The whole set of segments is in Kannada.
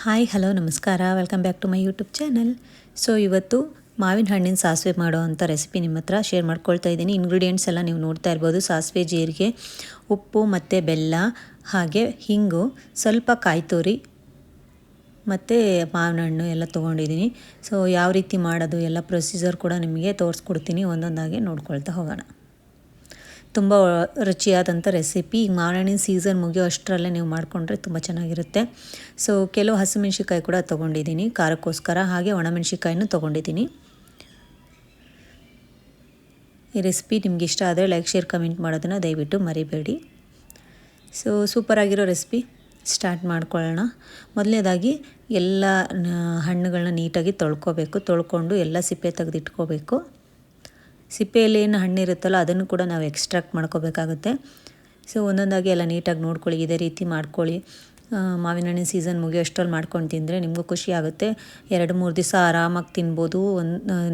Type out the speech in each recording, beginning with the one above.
ಹಾಯ್ ಹಲೋ ನಮಸ್ಕಾರ, welcome back to my YouTube channel. So ಇವತ್ತು ಮಾವಿನ ಹಣ್ಣಿನ ಸಾಸಿವೆ ಮಾಡೋ ಅಂಥ ರೆಸಿಪಿ ನಿಮ್ಮ ಹತ್ರ ಶೇರ್ ಮಾಡ್ಕೊಳ್ತಾ ಇದ್ದೀನಿ. ಇಂಗ್ರೀಡಿಯೆಂಟ್ಸ್ ಎಲ್ಲ ನೀವು ನೋಡ್ತಾ ಇರ್ಬೋದು. ಸಾಸಿವೆ, ಜೀರಿಗೆ, ಉಪ್ಪು ಮತ್ತು ಬೆಲ್ಲ, ಹಾಗೆ ಹಿಂಗು, ಸ್ವಲ್ಪ ಕಾಯಿ ತುರಿ ಮತ್ತು ಮಾವಿನ ಹಣ್ಣು ಎಲ್ಲ ತೊಗೊಂಡಿದ್ದೀನಿ. ಸೊ ಯಾವ ರೀತಿ ಮಾಡೋದು ಎಲ್ಲ ಪ್ರೊಸೀಜರ್ ಕೂಡ ನಿಮಗೆ ತೋರಿಸ್ಕೊಡ್ತೀನಿ. ಒಂದೊಂದಾಗಿ ನೋಡ್ಕೊಳ್ತಾ ಹೋಗೋಣ. ತುಂಬ ರುಚಿಯಾದಂಥ ರೆಸಿಪಿ. ಈಗ ಮಾವಿನ ಹಣ್ಣಿನ ಸೀಸನ್ ಮುಗಿಯೋ ಅಷ್ಟರಲ್ಲೇ ನೀವು ಮಾಡಿಕೊಂಡ್ರೆ ತುಂಬ ಚೆನ್ನಾಗಿರುತ್ತೆ. ಸೊ ಕೆಲವು ಹಸಿಮೆಣ್ಸಿಕಾಯಿ ಕೂಡ ತೊಗೊಂಡಿದ್ದೀನಿ ಖಾರಕ್ಕೋಸ್ಕರ, ಹಾಗೆ ಒಣಮೆಣ್ಸಿಕಾಯಿನೂ ತೊಗೊಂಡಿದ್ದೀನಿ. ಈ ರೆಸಿಪಿ ನಿಮ್ಗೆ ಇಷ್ಟ ಆದರೆ ಲೈಕ್, ಶೇರ್, ಕಮೆಂಟ್ ಮಾಡೋದನ್ನು ದಯವಿಟ್ಟು ಮರಿಬೇಡಿ. ಸೊ ಸೂಪರಾಗಿರೋ ರೆಸಿಪಿ ಸ್ಟಾರ್ಟ್ ಮಾಡ್ಕೊಳ್ಳೋಣ. ಮೊದಲನೇದಾಗಿ ಎಲ್ಲ ಹಣ್ಣುಗಳನ್ನ ನೀಟಾಗಿ ತೊಳ್ಕೊಂಡು ಎಲ್ಲ ಸಿಪ್ಪೆ ತೆಗೆದಿಟ್ಕೋಬೇಕು. ಸಿಪ್ಪೆಯಲ್ಲಿ ಏನು ಹಣ್ಣಿರುತ್ತಲ್ಲ ಅದನ್ನು ಕೂಡ ನಾವು ಎಕ್ಸ್ಟ್ರಾಕ್ಟ್ ಮಾಡ್ಕೋಬೇಕಾಗುತ್ತೆ. ಸೊ ಒಂದೊಂದಾಗಿ ಎಲ್ಲ ನೀಟಾಗಿ ನೋಡ್ಕೊಳ್ಳಿ. ಇದೇ ರೀತಿ ಮಾಡ್ಕೊಳ್ಳಿ. ಮಾವಿನ ಹಣ್ಣಿನ ಸೀಸನ್ ಮುಗಿಯೋ ಅಷ್ಟರಲ್ಲಿ ಮಾಡ್ಕೊಂಡು ತಿಂದರೆ ನಿಮಗೂ ಖುಷಿ ಆಗುತ್ತೆ. 2-3 ದಿವಸ ಆರಾಮಾಗಿ ತಿನ್ಬೋದು.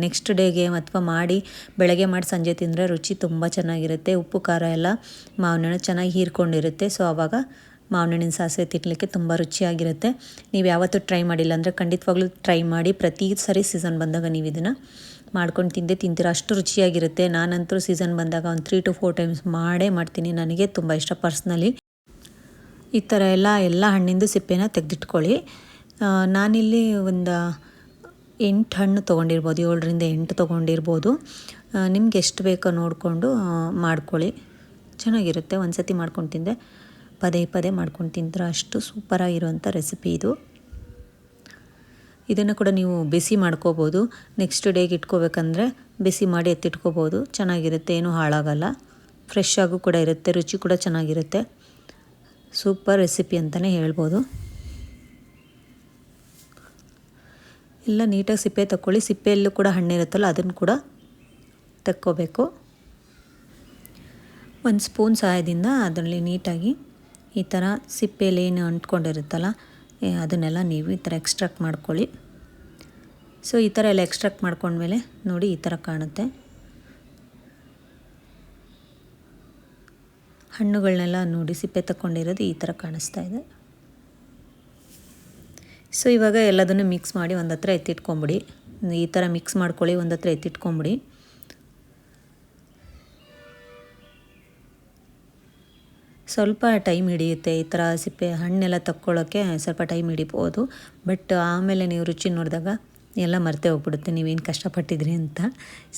ನೆಕ್ಸ್ಟ್ ಡೇಗೆ ಅಥವಾ ಬೆಳಗ್ಗೆ ಮಾಡಿ ಸಂಜೆ ತಿಂದರೆ ರುಚಿ ತುಂಬ ಚೆನ್ನಾಗಿರುತ್ತೆ. ಉಪ್ಪು ಖಾರ ಎಲ್ಲ ಮಾವಿನ ಹಣ್ಣು ಚೆನ್ನಾಗಿ ಹೀರ್ಕೊಂಡಿರುತ್ತೆ. ಸೊ ಆವಾಗ ಮಾವಿನ ಹಣ್ಣಿನ ಸಾಸಿವೆ ತಿನ್ನಲಿಕ್ಕೆ ತುಂಬ ರುಚಿಯಾಗಿರುತ್ತೆ. ನೀವು ಯಾವತ್ತೂ ಟ್ರೈ ಮಾಡಿಲ್ಲ ಅಂದರೆ ಖಂಡಿತವಾಗ್ಲೂ ಟ್ರೈ ಮಾಡಿ. ಪ್ರತಿ ಸರಿ ಸೀಸನ್ ಬಂದಾಗ ನೀವು ಇದನ್ನು ಮಾಡ್ಕೊಂಡು ತಿಂತೀರ, ಅಷ್ಟು ರುಚಿಯಾಗಿರುತ್ತೆ. ನಾನಂತೂ ಸೀಸನ್ ಬಂದಾಗ ಒಂದು 3 to 4 ಟೈಮ್ಸ್ ಮಾಡ್ತೀನಿ. ನನಗೆ ತುಂಬ ಇಷ್ಟ ಪರ್ಸ್ನಲಿ. ಈ ಥರ ಎಲ್ಲ ಹಣ್ಣಿಂದು ಸಿಪ್ಪೆನ ತೆಗೆದಿಟ್ಕೊಳ್ಳಿ. ನಾನಿಲ್ಲಿ ಒಂದು 8 ಹಣ್ಣು ತೊಗೊಂಡಿರ್ಬೋದು, 7ರಿಂದ 8 ತೊಗೊಂಡಿರ್ಬೋದು. ನಿಮ್ಗೆ ಎಷ್ಟು ಬೇಕೋ ನೋಡಿಕೊಂಡು ಮಾಡ್ಕೊಳ್ಳಿ, ಚೆನ್ನಾಗಿರುತ್ತೆ. ಒಂದು ಸತಿ ಮಾಡ್ಕೊಂಡು ತಿಂದರೆ ಪದೇ ಮಾಡ್ಕೊಂಡು ತಿಂದ್ರೆ ಅಷ್ಟು ಸೂಪರಾಗಿರುವಂಥ ರೆಸಿಪಿ ಇದು. ಇದನ್ನು ಕೂಡ ನೀವು ಬಿಸಿ ಮಾಡ್ಕೋಬೋದು. ನೆಕ್ಸ್ಟ್ ಡೇಗೆ ಇಟ್ಕೋಬೇಕಂದ್ರೆ ಬಿಸಿ ಮಾಡಿ ಎತ್ತಿಟ್ಕೋಬೋದು. ಚೆನ್ನಾಗಿರುತ್ತೆ, ಏನೂ ಹಾಳಾಗಲ್ಲ. ಫ್ರೆಶ್ ಆಗೂ ಕೂಡ ಇರುತ್ತೆ, ರುಚಿ ಕೂಡ ಚೆನ್ನಾಗಿರುತ್ತೆ. ಸೂಪರ್ ರೆಸಿಪಿ ಅಂತಲೇ ಹೇಳ್ಬೋದು. ಎಲ್ಲ ನೀಟಾಗಿ ಸಿಪ್ಪೆ ತಗೊಳ್ಳಿ. ಸಿಪ್ಪೆಯಲ್ಲೂ ಕೂಡ ಹಣ್ಣಿರುತ್ತಲ್ಲ ಅದನ್ನು ಕೂಡ ತಕ್ಕೋಬೇಕು. 1 ಸ್ಪೂನ್ ಸಹಾಯದಿಂದ ಅದರಲ್ಲಿ ನೀಟಾಗಿ ಈ ಥರ ಸಿಪ್ಪೆಯಲ್ಲಿ ಏನು ಅಂಟ್ಕೊಂಡಿರುತ್ತಲ್ಲ ಅದನ್ನೆಲ್ಲ ನೀವು ಈ ಥರ ಎಕ್ಸ್ಟ್ರಾಕ್ಟ್ ಮಾಡ್ಕೊಳ್ಳಿ. ಸೊ ಈ ಥರ ಎಲ್ಲ ಎಕ್ಸ್ಟ್ರಾಕ್ಟ್ ಮಾಡ್ಕೊಂಡ್ಮೇಲೆ ನೋಡಿ ಈ ಥರ ಕಾಣುತ್ತೆ. ಹಣ್ಣುಗಳನ್ನೆಲ್ಲ ನೋಡಿ ಸಿಪ್ಪೆ ತಗೊಂಡಿರೋದು ಈ ಥರ ಕಾಣಿಸ್ತಾ ಇದೆ. ಸೊ ಇವಾಗ ಎಲ್ಲದನ್ನು ಮಿಕ್ಸ್ ಮಾಡಿ ಒಂದು ಹತ್ರ ಎತ್ತಿಟ್ಕೊಂಬಿಡಿ. ಈ ಥರ ಮಿಕ್ಸ್ ಮಾಡ್ಕೊಳ್ಳಿ, ಒಂದು ಹತ್ರ ಎತ್ತಿಟ್ಕೊಂಬಿಡಿ. ಸ್ವಲ್ಪ ಟೈಮ್ ಹಿಡಿಯುತ್ತೆ. ಈ ಥರ ಸಿಪ್ಪೆ ಹಣ್ಣೆಲ್ಲ ತಕ್ಕೊಳ್ಳೋಕ್ಕೆ ಸ್ವಲ್ಪ ಟೈಮ್ ಹಿಡಿಬೋದು. ಬಟ್ ಆಮೇಲೆ ನೀವು ರುಚಿ ನೋಡಿದಾಗ ಎಲ್ಲ ಮರ್ತೇ ಹೋಗ್ಬಿಡುತ್ತೆ ನೀವೇನು ಕಷ್ಟಪಟ್ಟಿದ್ರಿ ಅಂತ.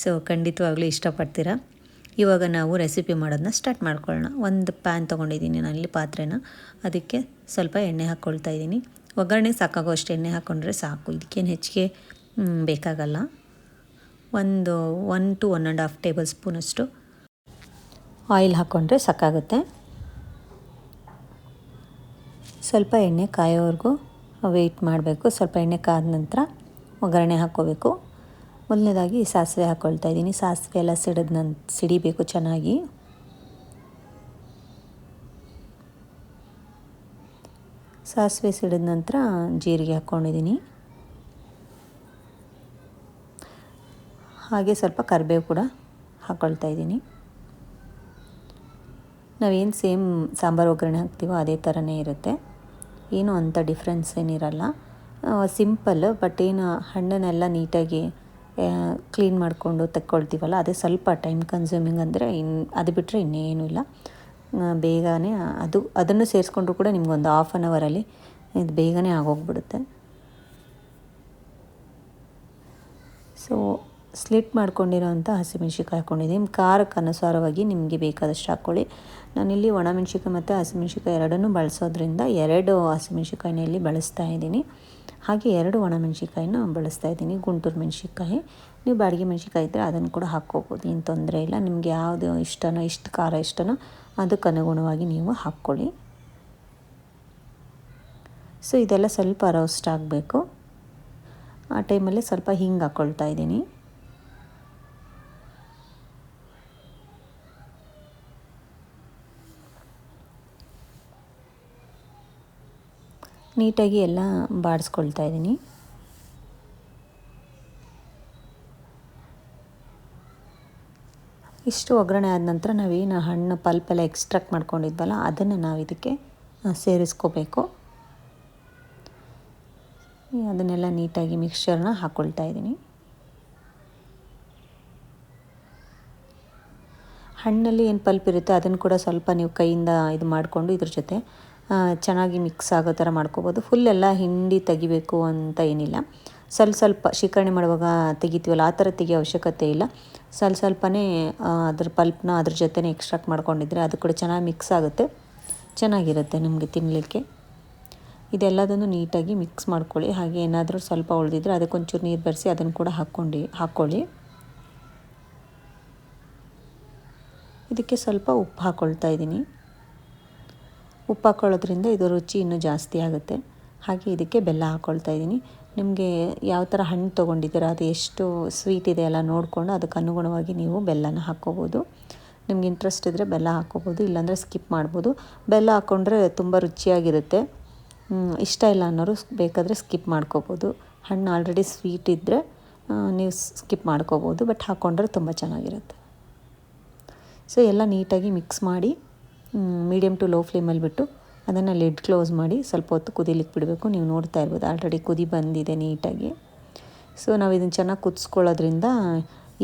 ಸೊ ಖಂಡಿತವಾಗ್ಲೂ ಇಷ್ಟಪಡ್ತೀರ. ಇವಾಗ ನಾವು ರೆಸಿಪಿ ಮಾಡೋದನ್ನ ಸ್ಟಾರ್ಟ್ ಮಾಡ್ಕೊಳ್ಳೋಣ. ಒಂದು ಪ್ಯಾನ್ ತೊಗೊಂಡಿದ್ದೀನಿ ನಾನಿಲ್ಲಿ, ಪಾತ್ರೆನ. ಅದಕ್ಕೆ ಸ್ವಲ್ಪ ಎಣ್ಣೆ ಹಾಕ್ಕೊಳ್ತಾ ಇದ್ದೀನಿ. ಒಗ್ಗರಣೆ ಸಾಕಾಗೋ ಅಷ್ಟು ಎಣ್ಣೆ ಹಾಕ್ಕೊಂಡ್ರೆ ಸಾಕು, ಇದಕ್ಕೇನು ಹೆಚ್ಚಿಗೆ ಬೇಕಾಗಲ್ಲ. 1 to 1.5 ಟೇಬಲ್ ಸ್ಪೂನಷ್ಟು ಆಯಿಲ್ ಹಾಕ್ಕೊಂಡ್ರೆ ಸಾಕಾಗುತ್ತೆ. ಸ್ವಲ್ಪ ಎಣ್ಣೆ ಕಾಯೋವರೆಗೂ ವೆಯ್ಟ್ ಮಾಡಬೇಕು. ಸ್ವಲ್ಪ ಎಣ್ಣೆ ಕಾದ ನಂತರ ಒಗ್ಗರಣೆ ಹಾಕ್ಕೋಬೇಕು. ಮೊದಲನೇದಾಗಿ ಸಾಸಿವೆ ಹಾಕ್ಕೊಳ್ತಾ ಇದ್ದೀನಿ. ಸಾಸಿವೆ ಎಲ್ಲ ಸಿಡಿಬೇಕು ಚೆನ್ನಾಗಿ. ಸಾಸಿವೆ ಸಿಡಿದ ನಂತರ ಜೀರಿಗೆ ಹಾಕ್ಕೊಂಡಿದ್ದೀನಿ. ಹಾಗೆ ಸ್ವಲ್ಪ ಕರಿಬೇವು ಕೂಡ ಹಾಕ್ಕೊಳ್ತಾ ಇದ್ದೀನಿ. ನಾವೇನು ಸೇಮ್ ಸಾಂಬಾರು ಒಗ್ಗರಣೆ ಹಾಕ್ತೀವೋ ಅದೇ ಥರನೇ ಇರುತ್ತೆ, ಏನೂ ಅಂಥ ಡಿಫ್ರೆನ್ಸ್ ಏನಿರಲ್ಲ. ಸಿಂಪಲ್. ಬಟ್ ಏನು ಹಣ್ಣನ್ನೆಲ್ಲ ನೀಟಾಗಿ ಕ್ಲೀನ್ ಮಾಡಿಕೊಂಡು ತಕ್ಕೊಳ್ತೀವಲ್ಲ ಅದೇ ಸ್ವಲ್ಪ ಟೈಮ್ ಕನ್ಸ್ಯೂಮಿಂಗ್. ಅಂದರೆ ಅದು ಬಿಟ್ಟರೆ ಇನ್ನೇನೂ ಇಲ್ಲ. ಬೇಗನೆ ಅದನ್ನು ಸೇರಿಸ್ಕೊಂಡ್ರು ಕೂಡ ನಿಮ್ಗೊಂದು 1/2 ಅವರಲ್ಲಿ ಇದು ಬೇಗನೆ ಆಗೋಗ್ಬಿಡುತ್ತೆ. ಸೊ ಸ್ಲಿಟ್ ಮಾಡ್ಕೊಂಡಿರೋಂಥ ಹಸಿಮೆಣ್ಸಿಕಾಯಿ ಹಾಕ್ಕೊಂಡಿದ್ದೀನಿ. ಖಾರಕ್ಕೆ ಅನುಸಾರವಾಗಿ ನಿಮಗೆ ಬೇಕಾದಷ್ಟು ಹಾಕ್ಕೊಳ್ಳಿ. ನಾನಿಲ್ಲಿ ಒಣಮೆಣ್ಸಿಕಾಯಿ ಮತ್ತು ಹಸಿಮೆಣ್ಸಿಕಾಯಿ ಎರಡನ್ನೂ ಬಳಸೋದ್ರಿಂದ 2 ಹಸಿಮೆಣ್ಸಿಕಾಯಿನ ಇಲ್ಲಿ ಬಳಸ್ತಾ ಇದ್ದೀನಿ. ಹಾಗೆ 2 ಒಣಮೆಣ್ಸಿಕಾಯಿನ ಬಳಸ್ತಾ ಇದ್ದೀನಿ, ಗುಂಟೂರು ಮೆಣ್ಸಿಕಾಯಿ. ನೀವು ಬಾಡಿಗೆ ಮೆಣ್ಸಿಕಾಯಿ ಇದ್ದರೆ ಅದನ್ನು ಕೂಡ ಹಾಕ್ಕೋಬೋದು, ಏನು ತೊಂದರೆ ಇಲ್ಲ. ನಿಮಗೆ ಯಾವುದು ಇಷ್ಟನೋ, ಎಷ್ಟು ಖಾರ ಇಷ್ಟನೋ ಅದಕ್ಕೆ ಅನುಗುಣವಾಗಿ ನೀವು ಹಾಕ್ಕೊಳ್ಳಿ. ಸೊ ಇದೆಲ್ಲ ಸ್ವಲ್ಪ ರೋಸ್ಟ್ ಆಗಬೇಕು. ಆ ಟೈಮಲ್ಲಿ ಸ್ವಲ್ಪ ಹಿಂಗೆ ಹಾಕ್ಕೊಳ್ತಾ ಇದ್ದೀನಿ. ನೀಟಾಗಿ ಎಲ್ಲ ಬಾಡಿಸ್ಕೊಳ್ತಾ ಇದ್ದೀನಿ. ಇಷ್ಟು ಒಗ್ಗರಣೆ ಆದ ನಂತರ ನಾವೇನು ಹಣ್ಣು ಪಲ್ಪೆಲ್ಲ ಎಕ್ಸ್ಟ್ರಾಕ್ಟ್ ಮಾಡ್ಕೊಂಡಿದ್ವಲ್ಲ ಅದನ್ನು ನಾವು ಇದಕ್ಕೆ ಸೇರಿಸ್ಕೋಬೇಕು. ಅದನ್ನೆಲ್ಲ ನೀಟಾಗಿ ಮಿಕ್ಸ್ಚರ್ನ ಹಾಕ್ಕೊಳ್ತಾ ಇದ್ದೀನಿ. ಹಣ್ಣಲ್ಲಿ ಏನು ಪಲ್ಪ್ ಇರುತ್ತೆ ಅದನ್ನು ಕೂಡ ಸ್ವಲ್ಪ ನೀವು ಕೈಯಿಂದ ಇದು ಮಾಡಿಕೊಂಡು ಇದ್ರ ಜೊತೆ ಚೆನ್ನಾಗಿ ಮಿಕ್ಸ್ ಆಗೋ ಥರ ಮಾಡ್ಕೋಬೋದು. ಫುಲ್ಲೆಲ್ಲ ಹಿಂಡಿ ತೆಗಿಬೇಕು ಅಂತ ಏನಿಲ್ಲ. ಸ್ವಲ್ಪ ಶೇಖರಣೆ ಮಾಡುವಾಗ ತೆಗಿತೀವಲ್ಲ ಆ ಥರ ತೆಗಿಯೋ ಅವಶ್ಯಕತೆ ಇಲ್ಲ. ಸ್ವಲ್ಪನೇ ಅದ್ರ ಪಲ್ಪ್ನ ಅದ್ರ ಜೊತೆನೇ ಎಕ್ಸ್ಟ್ರಾಕ್ಟ್ ಮಾಡ್ಕೊಂಡಿದ್ರೆ ಅದು ಕೂಡ ಚೆನ್ನಾಗಿ ಮಿಕ್ಸ್ ಆಗುತ್ತೆ, ಚೆನ್ನಾಗಿರುತ್ತೆ ನಮಗೆ ತಿನ್ನಲಿಕ್ಕೆ. ಇದೆಲ್ಲದನ್ನು ನೀಟಾಗಿ ಮಿಕ್ಸ್ ಮಾಡ್ಕೊಳ್ಳಿ. ಹಾಗೆ ಏನಾದರೂ ಸ್ವಲ್ಪ ಉಳಿದಿದ್ರೆ ಅದಕ್ಕೊಂಚೂರು ನೀರು ಬೆರೆಸಿ ಅದನ್ನು ಕೂಡ ಹಾಕ್ಕೊಳ್ಳಿ. ಇದಕ್ಕೆ ಸ್ವಲ್ಪ ಉಪ್ಪು ಹಾಕ್ಕೊಳ್ತಾ ಇದ್ದೀನಿ. ಉಪ್ಪು ಹಾಕ್ಕೊಳ್ಳೋದ್ರಿಂದ ಇದು ರುಚಿ ಇನ್ನೂ ಜಾಸ್ತಿ ಆಗುತ್ತೆ. ಹಾಗೆ ಇದಕ್ಕೆ ಬೆಲ್ಲ ಹಾಕ್ಕೊಳ್ತಾ ಇದ್ದೀನಿ. ನಿಮಗೆ ಯಾವ ಥರ ಹಣ್ಣು ತೊಗೊಂಡಿದ್ದೀರ ಅದು ಎಷ್ಟು ಸ್ವೀಟ್ ಇದೆ ಎಲ್ಲ ನೋಡಿಕೊಂಡು ಅದಕ್ಕೆ ಅನುಗುಣವಾಗಿ ನೀವು ಬೆಲ್ಲನ ಹಾಕ್ಕೋಬೋದು. ನಿಮ್ಗೆ ಇಂಟ್ರೆಸ್ಟ್ ಇದ್ದರೆ ಬೆಲ್ಲ ಹಾಕ್ಕೋಬೋದು, ಇಲ್ಲಾಂದರೆ ಸ್ಕಿಪ್ ಮಾಡ್ಬೋದು. ಬೆಲ್ಲ ಹಾಕ್ಕೊಂಡ್ರೆ ತುಂಬ ರುಚಿಯಾಗಿರುತ್ತೆ. ಇಷ್ಟ ಇಲ್ಲ ಅನ್ನೋರು ಬೇಕಾದರೆ ಸ್ಕಿಪ್ ಮಾಡ್ಕೋಬೋದು. ಹಣ್ಣು ಆಲ್ರೆಡಿ ಸ್ವೀಟ್ ಇದ್ದರೆ ನೀವು ಸ್ಕಿಪ್ ಮಾಡ್ಕೋಬೋದು, ಬಟ್ ಹಾಕ್ಕೊಂಡ್ರೆ ತುಂಬ ಚೆನ್ನಾಗಿರುತ್ತೆ. ಸೊ ಎಲ್ಲ ನೀಟಾಗಿ ಮಿಕ್ಸ್ ಮಾಡಿ ಮೀಡಿಯಮ್ ಟು ಲೋ ಫ್ಲೇಮಲ್ಲಿ ಬಿಟ್ಟು ಅದನ್ನು ಲಿಡ್ ಕ್ಲೋಸ್ ಮಾಡಿ ಸ್ವಲ್ಪ ಹೊತ್ತು ಕುದಿಲಿಕ್ಕೆ ಬಿಡಬೇಕು. ನೀವು ನೋಡ್ತಾ ಇರ್ಬೋದು ಆಲ್ರೆಡಿ ಕುದಿ ಬಂದಿದೆ ನೀಟಾಗಿ. ಸೊ ನಾವು ಇದನ್ನು ಚೆನ್ನಾಗಿ ಕುದಿಸ್ಕೊಳ್ಳೋದ್ರಿಂದ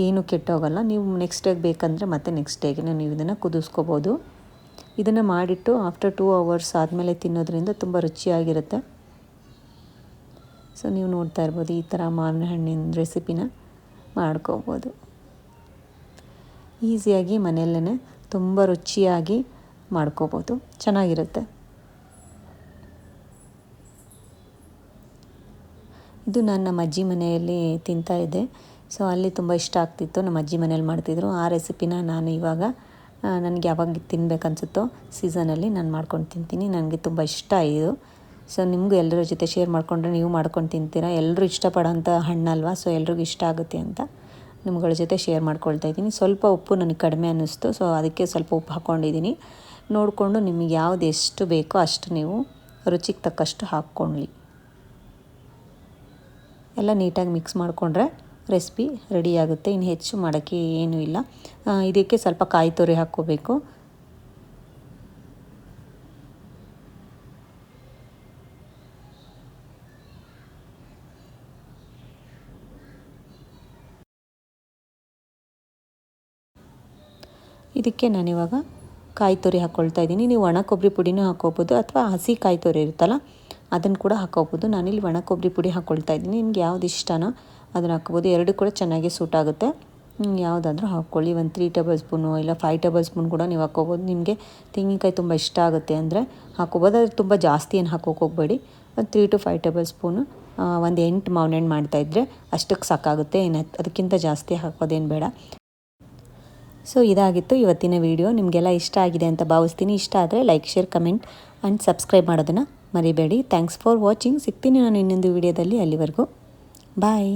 ಏನೂ ಕೆಟ್ಟೋಗಲ್ಲ. ನೀವು ನೆಕ್ಸ್ಟ್ ಡೇಗೆ ಬೇಕಂದರೆ ಮತ್ತೆ ನೆಕ್ಸ್ಟ್ ಡೇಗೆ ನೀವು ಇದನ್ನು ಕುದಿಸ್ಕೋಬೋದು. ಇದನ್ನು ಮಾಡಿಟ್ಟು ಆಫ್ಟರ್ 2 hours ಆದಮೇಲೆ ತಿನ್ನೋದ್ರಿಂದ ತುಂಬ ರುಚಿಯಾಗಿರುತ್ತೆ. ಸೊ ನೀವು ನೋಡ್ತಾ ಇರ್ಬೋದು ಈ ಥರ ಮಾವಿನ ಹಣ್ಣಿನ ರೆಸಿಪಿನ ಮಾಡ್ಕೋಬೋದು. ಈಸಿಯಾಗಿ ಮನೆಯಲ್ಲೇ ತುಂಬ ರುಚಿಯಾಗಿ ಮಾಡ್ಕೋಬೋದು, ಚೆನ್ನಾಗಿರುತ್ತೆ. ಇದು ನಾನು ನಮ್ಮ ಅಜ್ಜಿ ಮನೆಯಲ್ಲಿ ತಿಂತಾಯಿದ್ದೆ. ಸೊ ಅಲ್ಲಿ ತುಂಬ ಇಷ್ಟ ಆಗ್ತಿತ್ತು, ನಮ್ಮ ಅಜ್ಜಿ ಮನೇಲಿ ಮಾಡ್ತಿದ್ರು. ಆ ರೆಸಿಪಿನ ನಾನು ಇವಾಗ ನನಗೆ ಯಾವಾಗ ತಿನ್ನಬೇಕನ್ಸುತ್ತೋ ಸೀಸನಲ್ಲಿ ನಾನು ಮಾಡ್ಕೊಂಡು ತಿಂತೀನಿ. ನನಗೆ ತುಂಬ ಇಷ್ಟ ಇದು. ಸೊ ನಿಮಗೂ ಎಲ್ಲರ ಜೊತೆ ಶೇರ್ ಮಾಡಿಕೊಂಡ್ರೆ ನೀವು ಮಾಡ್ಕೊಂಡು ತಿಂತೀರಾ. ಎಲ್ಲರೂ ಇಷ್ಟಪಡೋಂಥ ಹಣ್ಣಲ್ವಾ, ಸೊ ಎಲ್ರಿಗೂ ಇಷ್ಟ ಆಗುತ್ತೆ ಅಂತ ನಿಮ್ಗಳ ಜೊತೆ ಶೇರ್ ಮಾಡ್ಕೊಳ್ತಾ ಇದ್ದೀನಿ. ಸ್ವಲ್ಪ ಉಪ್ಪು ನನಗೆ ಕಡಿಮೆ ಅನ್ನಿಸ್ತು, ಸೊ ಅದಕ್ಕೆ ಸ್ವಲ್ಪ ಉಪ್ಪು ಹಾಕ್ಕೊಂಡಿದ್ದೀನಿ. ನೋಡಿಕೊಂಡು ನಿಮಗೆ ಯಾವುದು ಎಷ್ಟು ಬೇಕೋ ಅಷ್ಟು ನೀವು ರುಚಿಗೆ ತಕ್ಕಷ್ಟು ಹಾಕ್ಕೊಳ್ಳಿ. ಎಲ್ಲ ನೀಟಾಗಿ ಮಿಕ್ಸ್ ಮಾಡಿಕೊಂಡ್ರೆ ರೆಸಿಪಿ ರೆಡಿಯಾಗುತ್ತೆ. ಇನ್ನು ಹೆಚ್ಚು ಮಾಡೋಕ್ಕೆ ಏನೂ ಇಲ್ಲ. ಇದಕ್ಕೆ ಸ್ವಲ್ಪ ಕಾಯಿ ತುರಿ ಹಾಕ್ಕೋಬೇಕು. ಇದಕ್ಕೆ ನಾನಿವಾಗ ಕಾಯಿ ತುರಿ ಹಾಕ್ಕೊಳ್ತಾ ಇದ್ದೀನಿ. ನೀವು ಒಣ ಕೊಬ್ಬರಿ ಪುಡಿನೂ ಹಾಕ್ಕೋಬೋದು ಅಥವಾ ಹಸಿ ಕಾಯಿ ತುರಿ ಇರುತ್ತಲ್ಲ ಅದನ್ನು ಕೂಡ ಹಾಕ್ಕೋಬೋದು. ನಾನಿಲ್ಲಿ ಒಣ ಕೊಬ್ಬರಿ ಪುಡಿ ಹಾಕ್ಕೊಳ್ತಾ ಇದ್ದೀನಿ. ನಿಮ್ಗೆ ಯಾವ್ದು ಇಷ್ಟನೋ ಅದನ್ನು ಹಾಕ್ಕೋಬೋದು. ಎರಡು ಕೂಡ ಚೆನ್ನಾಗಿ ಸೂಟ್ ಆಗುತ್ತೆ. ಯಾವುದಾದ್ರೂ ಹಾಕ್ಕೊಳ್ಳಿ. ಒಂದು 3 ಟೇಬಲ್ ಸ್ಪೂನು ಇಲ್ಲ 5 ಟೇಬಲ್ ಸ್ಪೂನ್ ಕೂಡ ನೀವು ಹಾಕ್ಕೋಬೋದು. ನಿಮಗೆ ತೆಂಗಿನಕಾಯಿ ತುಂಬ ಇಷ್ಟ ಆಗುತ್ತೆ ಅಂದರೆ ಹಾಕ್ಕೋಬೋದು. ಅದು ತುಂಬ ಜಾಸ್ತಿ ಏನು ಹಾಕೋಕೆ ಹೋಗಬೇಡಿ. ಒಂದು 3 to 5 ಟೇಬಲ್ ಸ್ಪೂನು, ಒಂದು 8 ಮಾವಿನ ಹಣ್ಣು ಮಾಡ್ತಾಯಿದ್ರೆ ಅಷ್ಟಕ್ಕೆ ಸಾಕಾಗುತ್ತೆ. ಅದಕ್ಕಿಂತ ಜಾಸ್ತಿ ಹಾಕೋದೇನು ಬೇಡ. ಸೊ ಇದಾಗಿತ್ತು ಇವತ್ತಿನ ವಿಡಿಯೋ. ನಿಮಗೆಲ್ಲ ಇಷ್ಟ ಆಗಿದೆ ಅಂತ ಭಾವಿಸ್ತೀನಿ. ಇಷ್ಟ ಆದರೆ like, share, comment and subscribe ಮಾಡೋದನ್ನು ಮರಿಬೇಡಿ. Thanks for watching. ಸಿಗ್ತೀನಿ ನಾನು ಇನ್ನೊಂದು ವಿಡಿಯೋದಲ್ಲಿ. ಅಲ್ಲಿವರೆಗೂ ಬಾಯ್.